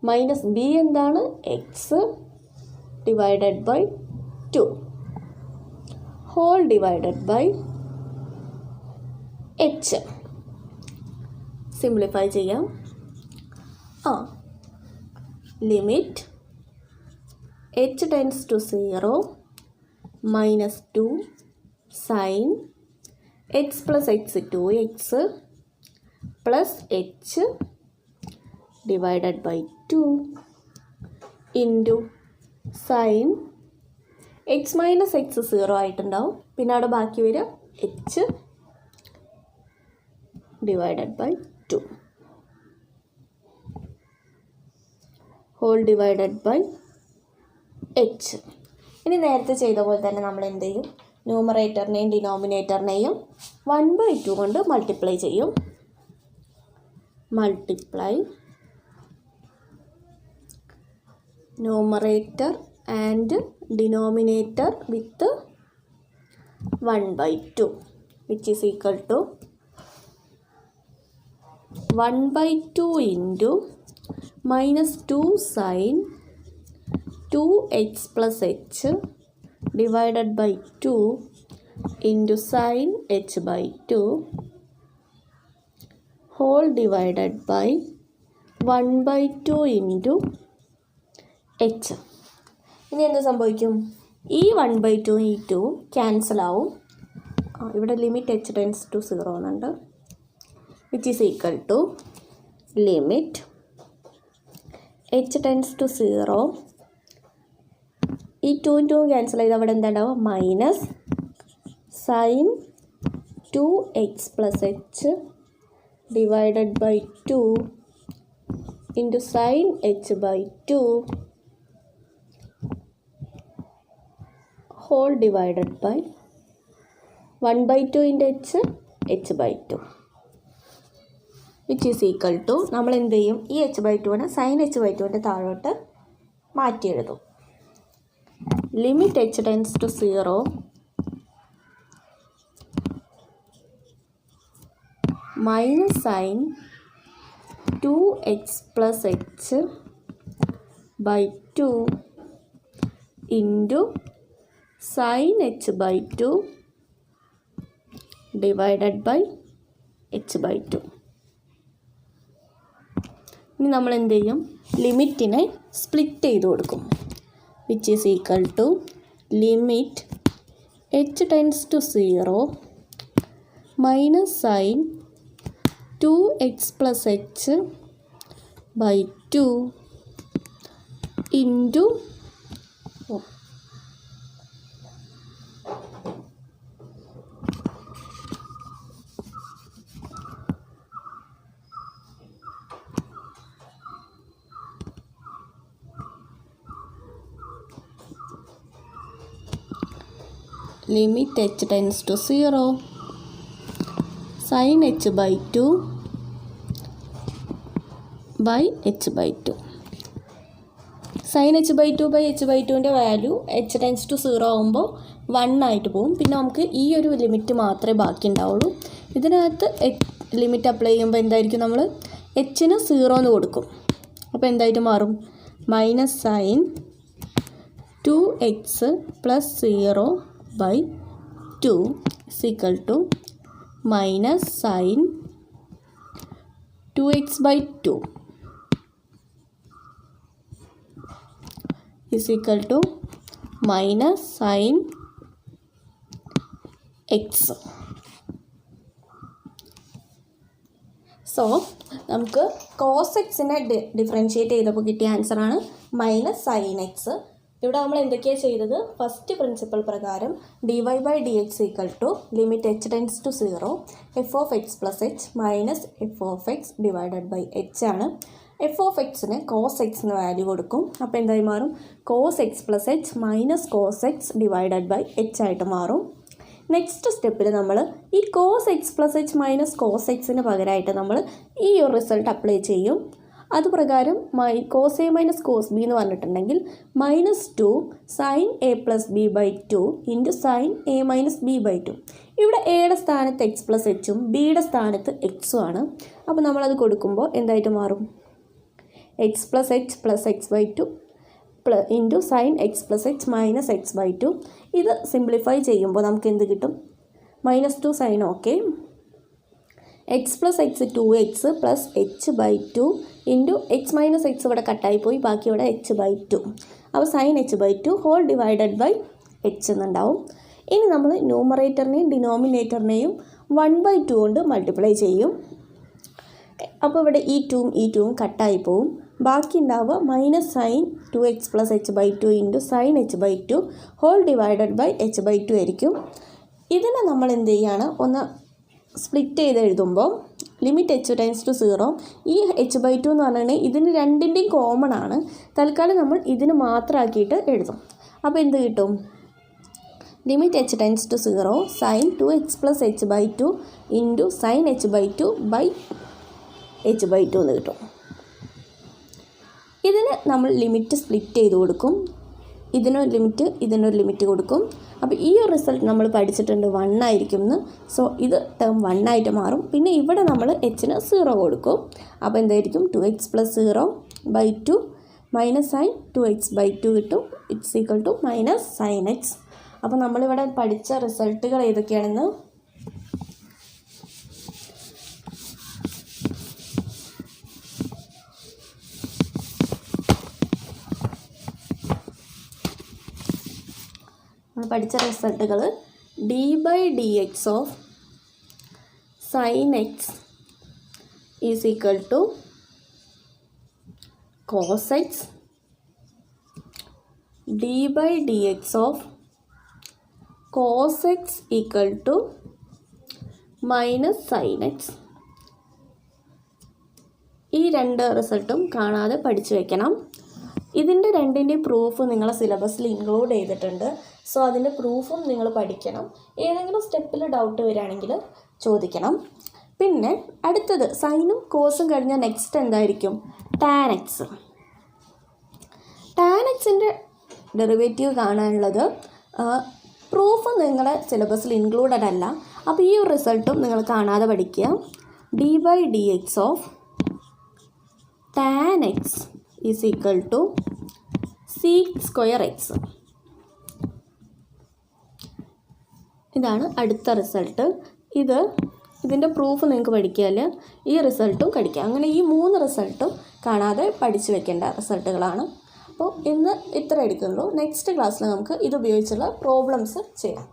minus b എന്താണ്? X divided by 2 whole divided by h. Simplify ചെയ്യാം. Limit h tends to 0 -2 sine x plus x 2x plus h divided by 2 into sine x minus x 0 ആയിട്ടുണ്ടാവും. പിന്നെ അവിടെ ബാക്കി വരിക h divided by 2 whole divided by h. ഇനി നേരത്തെ ചെയ്ത പോലെ തന്നെ നമ്മൾ എന്ത് ചെയ്യും? ന്യൂമറേറ്ററിനെയും ഡിനോമിനേറ്ററിനെയും 1/2 കൊണ്ട് മൾട്ടിപ്ലൈ ചെയ്യും. Multiply numerator and denominator with 1/2 which is equal to 1/2 into -2 sine 2x plus h divided by 2 into sine h by 2 whole divided by 1/2 into h. ഇനി എന്ത് സംഭവിക്കും? ഈ 1/2 ഈ 2 ക്യാൻസൽ ആവും. ഇവിടെ ലിമിറ്റ് എച്ച് ടെൻസ് ടു 0 എന്നുണ്ട് which is equal to limit h tends to 0 ഈ 2 2 cancel ചെയ്ത് അവിടെ എന്താ ഉണ്ടാവുക? Minus sine 2x plus h divided by 2 into sine h by 2 whole divided by 1/2 into h by 2 which is equal to നമ്മൾ എന്ത് ചെയ്യും? ഈ h by 2 sine h by 2 താഴോട്ട് മാറ്റി എഴുതും. Limit h tends to 0 minus sine 2x plus h by 2 into sine h by 2 divided by h by 2. ഇനി നമ്മൾ എന്ത് ചെയ്യും? ലിമിറ്റിനെ സ്പ്ലിറ്റ് ചെയ്ത് കൊടുക്കും which is equal to limit h tends to 0 minus sine 2x plus h by 2 into limit h tends to 0 sine h by 2 by h by 2. Sine h by 2 by h by 2ൻ്റെ value h tends to 0 ആകുമ്പോൾ 1 ആയിട്ട് പോകും. പിന്നെ നമുക്ക് ഈ ഒരു limit മാത്രമേ ബാക്കി ഉണ്ടാവുള്ളൂ. ഇതിനകത്ത് ലിമിറ്റ് അപ്ലൈ ചെയ്യുമ്പോൾ എന്തായിരിക്കും? നമ്മൾ എച്ചിന് 0 എന്ന് കൊടുക്കും. അപ്പോൾ എന്തായിട്ട് മാറും? Minus sine 2x plus 0 by 2 is equal to minus sin 2x by 2 is equal to minus sin x. So നമുക്ക് കോസ് എക്സിനെ ഡിഫറൻഷ്യേറ്റ് ചെയ്തപ്പോൾ കിട്ടിയ ആൻസറാണ് -sin x. ഇവിടെ നമ്മൾ എന്തൊക്കെയാണ് ചെയ്തത്? ഫസ്റ്റ് പ്രിൻസിപ്പൾ പ്രകാരം dy/dx limit h tends to 0 f(x + h - f(x) / h ആണ്. f(x)ന് cos x എന്ന് വാല്യൂ കൊടുക്കും. അപ്പോൾ എന്തായി മാറും? cos x + h - cos x / h ആയിട്ട് മാറും. നെക്സ്റ്റ് സ്റ്റെപ്പിൽ നമ്മൾ ഈ cos x + h - cos x പകരമായിട്ട് നമ്മൾ ഈ ഒരു റിസൾട്ട് അപ്ലൈ ചെയ്യും. അതുപ്രകാരം cos a - cos b എന്ന് പറഞ്ഞിട്ടുണ്ടെങ്കിൽ -2 sin a + b/2 × sin a - b/2. ഇവിടെ എയുടെ സ്ഥാനത്ത് x + hഉം ബിയുടെ സ്ഥാനത്ത് xഉം ആണ്. അപ്പോൾ നമ്മളത് കൊടുക്കുമ്പോൾ എന്തായിട്ട് മാറും? x + h + x/2 × sin x + h - x/2. ഇത് സിംപ്ലിഫൈ ചെയ്യുമ്പോൾ നമുക്ക് എന്ത് കിട്ടും? -2 sin okay, x + h 2x + h/2 × x - x ഇവിടെ കട്ടായി പോയി, ബാക്കി ഇവിടെ h/2. അപ്പോൾ sin h/2 whole divided by h എന്നുണ്ടാവും. ഇനി നമ്മൾ ന്യൂമറേറ്ററിനെയും ഡിനോമിനേറ്ററിനെയും 1/2 കൊണ്ട് മൾട്ടിപ്ലൈ ചെയ്യും. അപ്പോൾ ഇവിടെ ഈ 2ഉം കട്ടായി പോവും. ബാക്കി ഉണ്ടാവുക -sin 2x + h/2 × sin h/2 whole divided by h/2 ആയിരിക്കും. ഇതിനെ നമ്മൾ എന്ത് ചെയ്യുകയാണ്? ഒന്ന് സ്പ്ലിറ്റ് ചെയ്ത് എഴുതുമ്പോൾ ലിമിറ്റ് h ടെൻഡ്സ് ടു 0 ഈ h/2 എന്ന് പറഞ്ഞാൽ ഇതിന് രണ്ടിൻ്റെയും കോമൺ ആണ്. തൽക്കാലം നമ്മൾ ഇതിന് മാത്രമാക്കിയിട്ട് എഴുതും. അപ്പോൾ എന്ത് കിട്ടും? Limit h tends to 0 sin 2x + h/2 × sin h/2 / h/2 എന്ന് കിട്ടും. ഇതിന് നമ്മൾ ലിമിറ്റ് സ്പ്ലിറ്റ് ചെയ്ത് കൊടുക്കും. ഇതിനൊരു ലിമിറ്റ് കൊടുക്കും. അപ്പോൾ ഈ ഒരു റിസൾട്ട് നമ്മൾ പഠിച്ചിട്ടുണ്ട് 1 ആയിരിക്കും എന്ന്. സോ ഇത് ടേം 1 ആയിട്ട് മാറും. പിന്നെ ഇവിടെ നമ്മൾ hന് 0 കൊടുക്കും. അപ്പോൾ എന്തായിരിക്കും? 2x + 0/2 - sin 2x/2 കിട്ടും. It's equal to -sin x. അപ്പോൾ നമ്മളിവിടെ പഠിച്ച റിസൾട്ടുകൾ ഏതൊക്കെയാണെന്ന് പഠിച്ച റിസൾട്ടുകൾ d/dx of sin x is equal to cos x, d/dx of cos x equal to -sin x. ഈ രണ്ട് റിസൾട്ടും കാണാതെ പഠിച്ചു വയ്ക്കണം. ഇതിൻ്റെ രണ്ടിൻ്റെയും പ്രൂഫ് നിങ്ങളെ സിലബസിൽ ഇൻക്ലൂഡ് ചെയ്തിട്ടുണ്ട്. സോ അതിൻ്റെ പ്രൂഫും നിങ്ങൾ പഠിക്കണം. ഏതെങ്കിലും സ്റ്റെപ്പിൽ ഡൗട്ട് വരികയാണെങ്കിൽ ചോദിക്കണം. പിന്നെ അടുത്തത് സൈനും കോസും കഴിഞ്ഞാൽ നെക്സ്റ്റ് എന്തായിരിക്കും? tan x. tan xൻ്റെ ഡെറിവേറ്റീവ് കാണാനുള്ളത് പ്രൂഫ് നിങ്ങളെ സിലബസിൽ ഇൻക്ലൂഡഡ് അല്ല. അപ്പോൾ ഈ ഒരു റിസൾട്ടും നിങ്ങൾ കാണാതെ പഠിക്കുക. d/dx of tan x is equal to sec²x. ഇതാണ് അടുത്ത റിസൾട്ട്. ഇതിൻ്റെ പ്രൂഫ് നിങ്ങൾക്ക് പഠിക്കാൽ ഈ റിസൾട്ടും പഠിക്കുക. അങ്ങനെ ഈ 3 റിസൾട്ടും കാണാതെ പഠിച്ചു വെക്കേണ്ട റിസൾട്ടുകളാണ്. അപ്പോൾ ഇന്ന് ഇത്ര എടുക്കുള്ളൂ. നെക്സ്റ്റ് ക്ലാസ്സിൽ നമുക്ക് ഇതുപയോഗിച്ചുള്ള പ്രോബ്ലംസ് ചെയ്യാം.